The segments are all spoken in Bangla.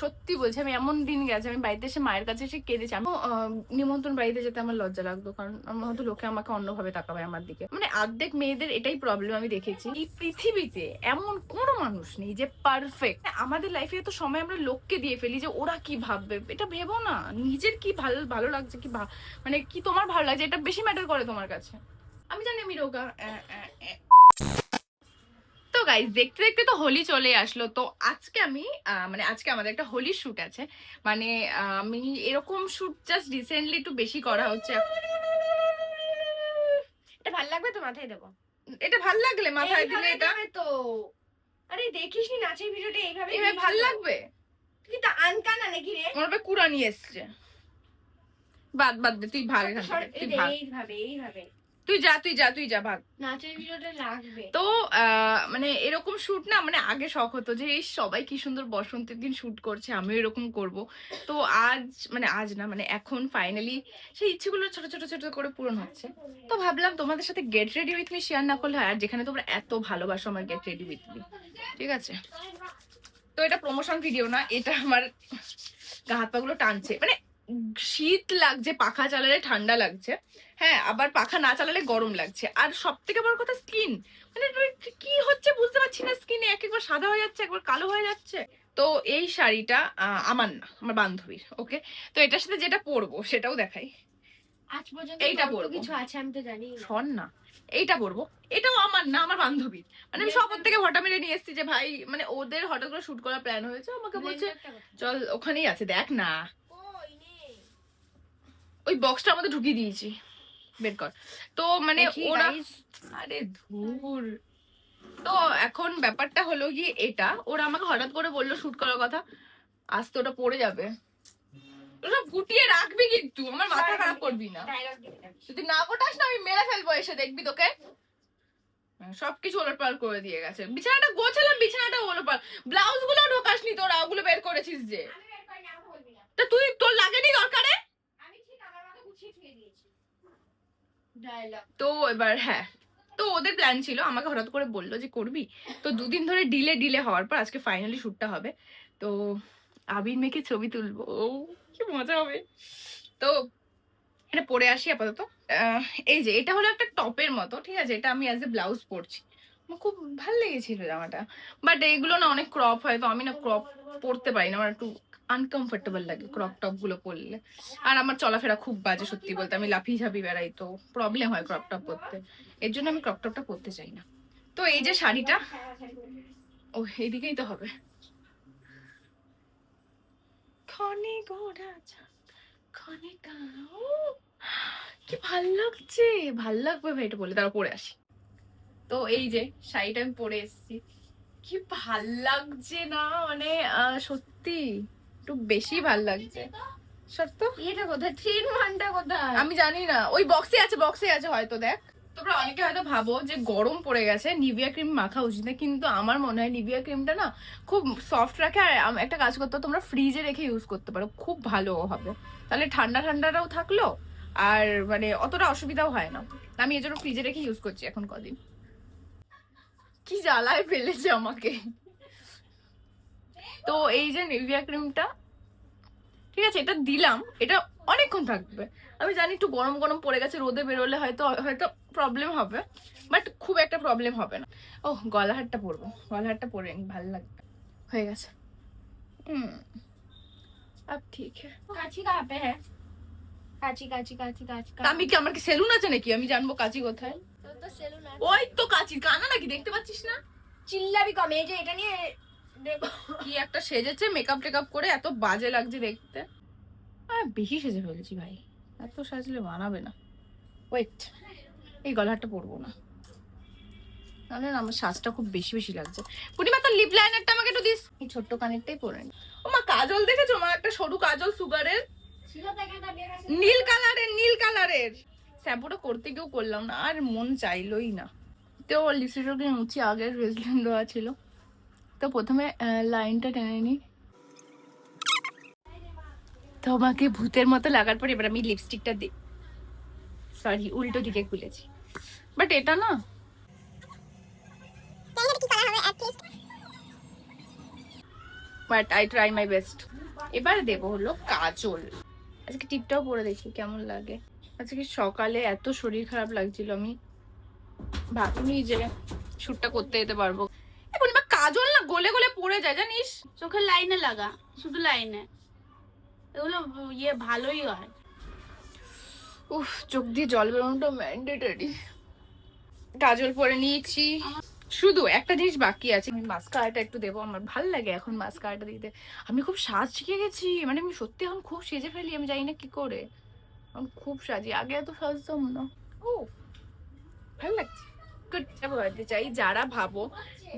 সত্যি বলছি, আমি এমন দিন গেছে আমি বাড়িতে এসে মায়ের কাছে এসে কেঁদেছি। আমি নিমন্ত্রণ বাড়িতে যেতে আমার লজ্জা লাগতো, কারণ আমার হয়তো লোকে আমাকে অন্যভাবে তাকাবে আমার দিকে। মানে অর্ধেক মেয়েদের এটাই প্রবলেম আমি দেখেছি। এই পৃথিবীতে এমন কোনো মানুষ নেই যে পারফেক্ট। আমাদের লাইফে এত সময় আমরা লোককে দিয়ে ফেলি যে ওরা কি ভাববে, এটা ভেবো না। নিজের কি ভালো ভালো লাগছে, কি মানে কি তোমার ভালো লাগছে, এটা বেশি ম্যাটার করে তোমার কাছে। আমি জানি আমি রোগা। তো গাইজ, দেখতে দেখতে তো হোলি চলে আসলো। তো আজকে আমি মানে আজকে আমাদের একটা হোলির শুট আছে। মানে আমি এরকম শুট জাস্ট রিসেন্টলি একটু বেশি করা হচ্ছে। এটা ভাল লাগবে তো, মাথায় দেবো। এটা ভাল লাগলে মাথায় দিলে এটা তো আরে দেখিস নি নাচের ভিডিওটা এইভাবে এভাবে ভাল লাগবে। তুই তো আনকানা নাকি রে? মনে হবে কুড়া নিয়ে এসছে। বাদ বাদ দে, তুই ভাগ এখান থেকে, তুই ভাগ। এইভাবে তুই যা ভাগ। নাচের ভিডিওটা লাগবে তো মানে এরকম শুট না, মানে আগে শখ হতো যে এই সবাই কি সুন্দর বসন্তের দিন শুট করছে, আমিও এরকম করব। তো আজ না, মানে এখন ফাইনালি সেই ইচ্ছেগুলো ছোট ছোট ছোট করে পূরণ হচ্ছে। তো ভাবলাম তোমাদের সাথে get ready with me share না করলে হয়, আর যেখানে তোমরা এত ভালোবাসো আমার গেট রেডি উইথ মি, ঠিক আছে? তো এটা প্রমোশন ভিডিও না, এটা আমার গা হাত পা গুলো টানছে। মানে শীত লাগছে, পাখা চালালে ঠান্ডা লাগছে, হ্যাঁ, আবার পাখা না চালালে গরম লাগছে। আর সব থেকে বড় কথা স্কিন, মানে কি হচ্ছে বুঝতে পারছি না। স্কিনে একবার সাদা হয়ে যাচ্ছে, একবার কালো হয়ে যাচ্ছে। তো এই শাড়িটা আমার না, আমার বান্ধবীর। ওকে, তো এটার সাথে যেটা পরবো সেটাও দেখাই। আজ পর্যন্ত এইটা পরবো, কিছু আছে আমি তো জানি শোন না, এইটা পরবো। এটাও আমার না, আমার বান্ধবীর। মানে আমি সব থেকে হঠাৎ মেরে নিয়ে এসেছি যে ভাই, মানে ওদের হঠাৎ করে শুট করার প্ল্যান হয়েছে, আমাকে বলছে চল ওখানেই আছে, দেখ না। ওই বক্সটার মধ্যে ঢুকিয়ে দিয়েছি, বের কর। তো মানে ওরা, আরে ধুর। তো এখন ব্যাপারটা হলো কি, এটা ওরা আমাকে হঠাৎ করে বললো শুট করার কথা, আজ তো ওটা পড়ে যাবে। ওটা গুটিয়ে রাখবি কিন্তু, আমার মাথা খারাপ করবি না। যদি না গোটাস না, আমি মেরে ফেলবো এসে, দেখবি তোকে। সবকিছু ওলটপাল করে দিয়ে গেছে। বিছানাটা গোছালাম, বিছানাটা ওলটপাল। ব্লাউজ গুলো ঢোকাসনি তোরা, ওগুলো বের করেছিস যে। তা তুই, তোর লাগেনি দরকারে। তো এবার হ্যাঁ, তো ওদের প্ল্যান ছিল, আমাকে হঠাৎ করে বললো যে করবি। তো দুদিন ধরে ডিলে হওয়ার পর আজকে ফাইনালি শুটটা হবে। তো আবির মেখে ছবি তুলবো, কি মজা হবে। তো এটা পরে আসি আপাতত। এই যে এটা হলো একটা টপের মতো, ঠিক আছে? এটা আমি অ্যাজ এ ব্লাউজ পরছি, আমার খুব ভালো লেগেছিল জামাটা। বাট এগুলো না অনেক ক্রপ হয়, তো আমি না ক্রপ পরতে পারি না, আমার একটু আনকমফোর্টেবল লাগে ক্রপ টপ গুলো পরলে। আর আমার চলাফেরা খুব বাজে, সত্যি বলতে। আমি লাফিয়ে ঝাঁপিয়ে বেড়াই, তো প্রবলেম হয় ক্রপ টপ পরতে। এর জন্য আমি ক্রপ টপটা পরতে চাই না। তো এই যে শাড়িটা, ও এইদিকেই তো হবে। খনে গোড়া খনে গাও, কি ভাল লাগছে, ভাল লাগবে ভাই, এটা বলে তারা পরে আসি। তো এই যে শাড়িটা আমি পরে এসেছি, কি ভাল লাগছে না, মানে সত্যি একটু বেশি ভাল লাগছে। সত্য, এটা কোথায়? 3 ঘন্টা কোথায় আমি জানি না, ওই বক্সে আছে হয়তো, দেখ। তোমরা অনেকে হয়তো ভাবো যে গরম পড়ে গেছে, নিভিয়া ক্রিম মাখা উচিত না, কিন্তু আমার মনে হয় নিভিয়া ক্রিমটা না খুব সফট রাখে। আর একটা কাজ করতে, তোমরা ফ্রিজে রেখে ইউজ করতে পারো, খুব ভালো হবে। তাহলে ঠান্ডা ঠান্ডাটাও থাকলো, আর মানে অতটা অসুবিধাও হয় না। আমি এজন্য ফ্রিজে রেখে ইউজ করছি এখন কদিন। কি জ্বালায় ফেলেছে আমাকে। তো এই যে নিভিয়া ক্রিমটা, ঠিক আছে, এটা দিলাম, এটা অনেকক্ষণ থাকবে। আমি জানি একটু গরম গরম পড়ে গেছে, রোদে বেরোলে হয়তো হয়তো প্রবলেম হবে, বাট খুব একটা প্রবলেম হবে না। ও, গলাহারটা পরবো, গলাহারটা পরে নি, ভালো লাগবে। হয়ে গেছে। আব ঠিক হ্যাঁ। কাঁচি কাহা পে হ্যাঁ? কাঁচি কাঁচি কাঁচি কাঁচি আমি কি, আমার কি সেলুন আছে নাকি আমি জানবো কাঁচি কোথায়? তো সেলুন আছে। ওই তো কাঁচি, কানা নাকি, দেখতে পাচ্ছিস না? চিল্লাবি কম, এই যে এটা নিয়ে দেখো কি একটা সেজেছে, মেকআপ টেকআপ করে এত বাজে লাগছে দেখতে। বেশি সেজে ফেলেছি ভাই, এত সাজলে বানাবে না। ওয়েট, এই গলাহারটা পরবো না, নাহলে না আমার সাজটা খুব বেশি বেশি লাগছে। পূর্ণিমা, তোর লিপ লাইনারটা আমাকে একটু দিস, এই ছোট্ট কানেরটাই পরে নি। ও মা, কাজল দেখেছো মা? একটা সরু কাজল, সুগারের, নীল কালারের। শ্যাম্পুটা করতে গিয়েও করলাম না, আর মন চাইলোই না। তো লিপস্টিকটাকে মুছি, আগের ভেসলিন দেওয়া ছিল। তো প্রথমে লাইনটা টেনে নি, তোমাকে ভূতের মতো লাগার পর এবার আমি লিপস্টিকটা দিই। সরি, উল্টো দিকে খুলেছি। বাট এটা না, but I try my best. এবার দেবো হলো কাজল। আজকে টিপটাও পরে দেখি কেমন লাগে। আজকে সকালে এত শরীর খারাপ লাগছিল, আমি ভাবিনি যে শ্যুটটা করতে যেতে পারবো। এখন এবার কাজল না গলে গলে পড়ে যায় জানিস। চোখের লাইনে লাগা, শুধু লাইনে, এগুলো ভালোই হয়। উফ, চোখ দিয়ে জল বেরোনোটা ম্যান্ডেটরি। কাজল পরে নিয়েছি, শুধু একটা জিনিস বাকি আছে, আমি মাস্কারাটা একটু দেবো। আমার ভাল লাগে এখন মাস্কারাটা দিতে। আমি খুব সাজ শিখে গেছি, মানে আমি সত্যি এখন খুব সেজে ফেলি, আমি জানি না কি করে, এখন খুব সাজি, আগে এত সাজতাম না। ও ভালো লাগছে, গুড। বলতে চাই যারা ভাবো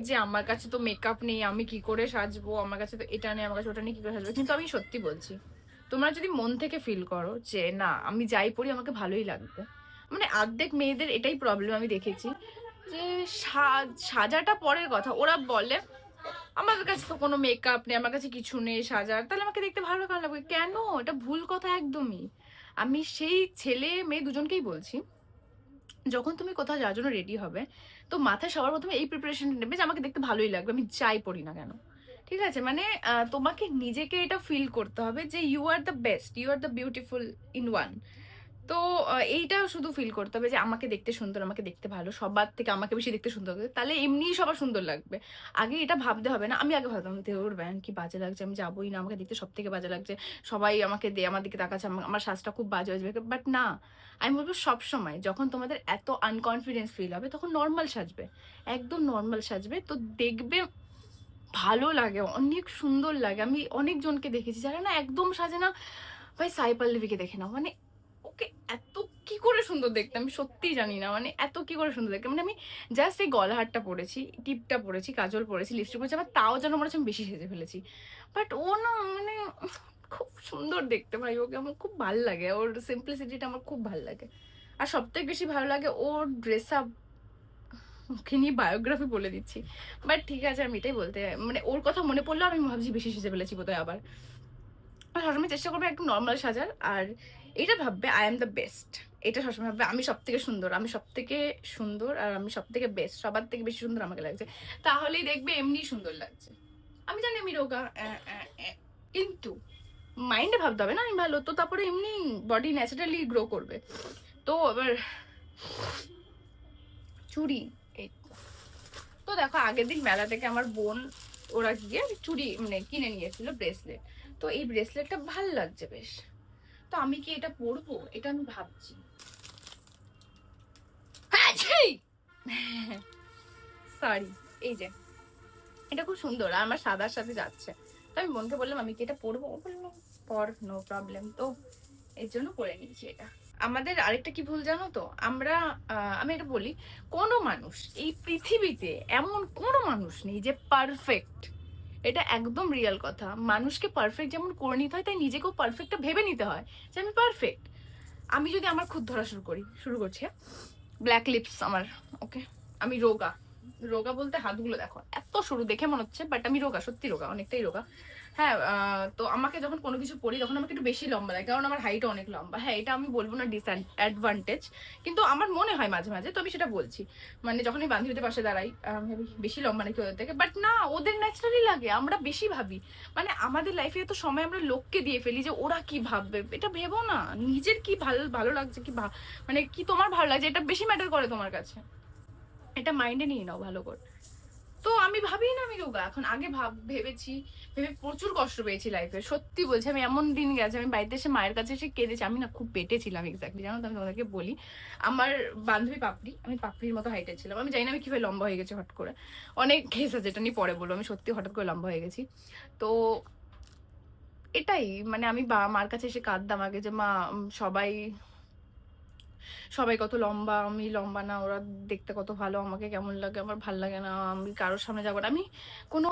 যে আমার কাছে তো মেকআপ নেই, আমি কি করে সাজবো, আমার কাছে তো এটা নেই, আমার কাছে ওটা নেই, কি করে সাজবো, কিন্তু আমি সত্যি বলছি, তোমরা যদি মন থেকে ফিল করো যে না আমি যাই পড়ি আমাকে ভালোই লাগবে, মানে অর্ধেক মেয়েদের এটাই প্রবলেম আমি দেখেছি, যে সাজাটা পরের কথা। ওরা বলে আমার কাছে তো কোনো মেকআপ নেই, আমার কাছে কিছু নেই সাজার, তাহলে আমাকে দেখতে ভালো কেন লাগবে? কেন? এটা ভুল কথা একদমই। আমি সেই ছেলে মেয়ে দুজনকেই বলছি, যখন তুমি কোথাও যাওয়ার জন্য রেডি হবে, তো মাথায় সবার প্রথমে এই প্রিপারেশন নেবে যে আমাকে দেখতে ভালোই লাগবে, আমি যাই পড়ি না কেন। ঠিক আছে, মানে তোমাকে নিজেকে এটা ফিল করতে হবে যে you are the best, you are the beautiful in one. তো এইটা শুধু ফিল করতে হবে যে আমাকে দেখতে সুন্দর, আমাকে দেখতে ভালো, সবার থেকে আমাকে বেশি দেখতে সুন্দর হবে, তাহলে এমনিই সবার সুন্দর লাগবে। আগে এটা ভাবতে হবে না। আমি আগে ভাবতাম দেওর ব্যান কি বাজে লাগছে, আমি যাবোই না, আমাকে দেখতে সব থেকে বাজে লাগছে, সবাই আমাকে আমার দিকে তাকাচ্ছে, আমার সাজটা খুব বাজে হয়ে যাবে। বাট না, আমি বলবো সবসময় যখন তোমাদের এত আনকনফিডেন্স ফিল হবে তখন নর্মাল সাজবে, একদম নর্মাল সাজবে, তো দেখবে ভালো লাগে, অনেক সুন্দর লাগে। আমি অনেকজনকে দেখেছি যারা না একদম সাজে না, ভাই সাই পল্লবীকে দেখে নাও, মানে ওকে এত কি করে সুন্দর দেখতে, আমি সত্যি জানি না, মানে এত কি করে সুন্দর দেখতে। মানে আমি জাস্ট এই গলাহারটা পরেছি, টিপটা পরেছি, কাজল পরেছি, লিপস্টিক পরেছি, আবার তাও যেন মনে হচ্ছে আমি বেশি সেজে ফেলেছি। বাট ও না, মানে খুব সুন্দর দেখতে, ভাই ওকে আমার খুব ভাল লাগে, ওর সিম্পলিসিটিটা আমার খুব ভাল লাগে। আর সব থেকে বেশি ভালো লাগে ওর ড্রেস আপ। ওকে নিয়ে বায়োগ্রাফি বলে দিচ্ছি, বাট ঠিক আছে আমি এটাই বলতে, মানে ওর কথা মনে পড়লো আর আমি ভাবছি বেশি সেজে ফেলেছি বোধহয় আবার। সবসময় চেষ্টা করবে একটু নর্মাল সাজার, আর এটা ভাববে আই এম দ্য বেস্ট, এটা সবসময় ভাববে আমি সব থেকে সুন্দর, আমি সব থেকে সুন্দর, আর আমি সব থেকে বেস্ট, সবার থেকে বেশি সুন্দর আমাকে লাগছে, তাহলেই দেখবে এমনি সুন্দর লাগছে। আমি জানি আমি রোগা, কিন্তু মাইন্ডে ভাবতে হবে না আমি ভালো, তো তারপরে এমনি বডি ন্যাচারালি গ্রো করবে। তো এবার চুড়ি, এই তো দেখো আগের দিন মেলা থেকে আমার বোন ওরা গিয়ে চুড়ি মানে কিনে নিয়ে এসেছিল, ব্রেসলেট। তো এই ব্রেসলেটটা ভাল লাগছে বেশ, তো আমি কি এটা পরবো, এটা আমি ভাবছি। সরি, এই যে এটা খুব সুন্দর আর আমার সাদার সাথে যাচ্ছে, তো আমি বোনকে বললাম আমি কি এটা পরবো, ও বললো পর, নো প্রবলেম, তো এর জন্য পরে নিয়েছি এটা। আমাদের আরেকটা কি ভুল জানো তো, আমরা আমি এটা বলি, কোনো মানুষ এই পৃথিবীতে এমন কোনো মানুষ নেই যে পারফেক্ট, এটা একদম রিয়েল কথা। মানুষকে পারফেক্ট যেমন করে নিতে হয়, তাই নিজেকেও পারফেক্টটা ভেবে নিতে হয় যে আমি পারফেক্ট। আমি যদি আমার খুদ ধরা শুরু করছি, ব্ল্যাক লিপস আমার, ওকে, আমি রোগা, রোগা বলতে হাতগুলো দেখো এত সরু দেখে মনে হচ্ছে, বাট আমি রোগা, সত্যি রোগা, অনেকটাই রোগা। হ্যাঁ, তো আমাকে যখন কোনো কিছু পরি তখন আমাকে একটু বেশি লম্বা লাগে, কারণ আমার হাইটও অনেক লম্বা। হ্যাঁ, এটা আমি বলবো না ডিসঅ্যাডভান্টেজ, কিন্তু আমার মনে হয় মাঝে মাঝে, তো আমি সেটা বলছি। মানে যখন আমি বান্ধবীদের পাশে দাঁড়াই, আমি ভাবি বেশি লম্বা নাকি ওদের থেকে, বাট না, ওদের ন্যাচারালি লাগে, আমরা বেশি ভাবি। মানে আমাদের লাইফে এত সময় আমরা লোককে দিয়ে ফেলি যে ওরা কি ভাববে, এটা ভেবো না, নিজের কি ভালো ভালো লাগছে, কি মানে কি তোমার ভালো লাগছে, এটা বেশি ম্যাটার করে তোমার কাছে, এটা মাইন্ডে নিয়ে নাও ভালো করে। তো আমি ভাবি না আমি রোগা এখন, আগে ভেবেছি, ভেবে প্রচুর কষ্ট পেয়েছি লাইফে, সত্যি বলছি। আমি এমন দিন গেছে, আমি বাড়িতে এসে মায়ের কাছে এসে কেঁদেছি, আমি না খুব পেটে ছিলাম এক্স্যাক্টলি, জানো তো, আমি তোমাদেরকে বলি, আমার বান্ধবী পাপড়ি, আমি পাপড়ির মতো হাইটে ছিলাম, আমি জানি না আমি কিভাবে লম্বা হয়ে গেছি হট করে, অনেক কেস আছে যেটা নিয়ে পরে বলবো, আমি সত্যি হঠাৎ করে লম্বা হয়ে গেছি। তো এটাই, মানে আমি মার কাছে এসে কাঁদতাম আগে যে মা, সবাই সবাই কত লম্বা, আমি লম্বা না, ওরা দেখতে কত ভালো, আমাকে কেমন লাগে, আমার ভাল লাগে না, আমি কারোর সামনে যাবো না, আমি কোনো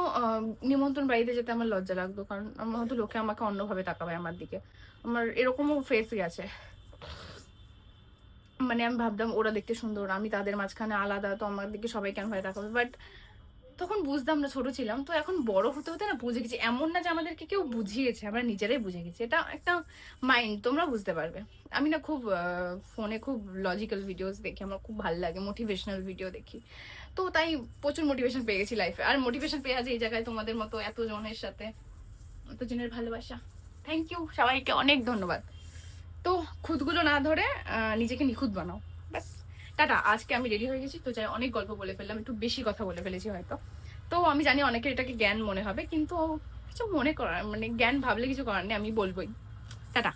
নিমন্ত্রণ বাড়িতে যেতে আমার লজ্জা লাগতো, কারণ আমার হয়তো লোকে আমাকে অন্যভাবে তাকাবে আমার দিকে, আমার এরকমও ফেস গেছে। মানে আমি ভাবতাম ওরা দেখতে সুন্দর, আমি তাদের মাঝখানে আলাদা, তো আমার দিকে সবাই কেন ভাবে তাকাবে, বাট তখন বুঝতাম না, ছোট ছিলাম। তো এখন বড় হতে হতে না বুঝে গেছি, এমন না যে আমাদেরকে কেউ বুঝিয়েছে, আমরা নিজেরাই বুঝে গেছি, এটা একটা মাইন্ড, তোমরা বুঝতে পারবে। আমি না খুব ফোনে খুব লজিক্যাল ভিডিওস দেখি, আমার খুব ভালো লাগে, মোটিভেশনাল ভিডিও দেখি, তো তাই প্রচুর মোটিভেশন পেয়ে গেছি লাইফে, আর মোটিভেশন পেয়ে আছে এই জায়গায় তোমাদের মতো এত জনের সাথে, অতজনের ভালোবাসা, থ্যাংক ইউ, সবাইকে অনেক ধন্যবাদ। তো খুঁতগুলো না ধরে নিজেকে নিখুঁত বানাও, ব্যাস। টাটা, আজকে আমি রেডি হয়ে গেছি, তো যাই, অনেক গল্প বলে ফেললাম, একটু বেশি কথা বলে ফেলেছি হয়তো। তো আমি জানি অনেকের এটাকে জ্ঞান মনে হবে, কিন্তু কিছু মনে করার মানে জ্ঞান ভাবলে কিছু করার নেই, আমি বলবোই। টাটা।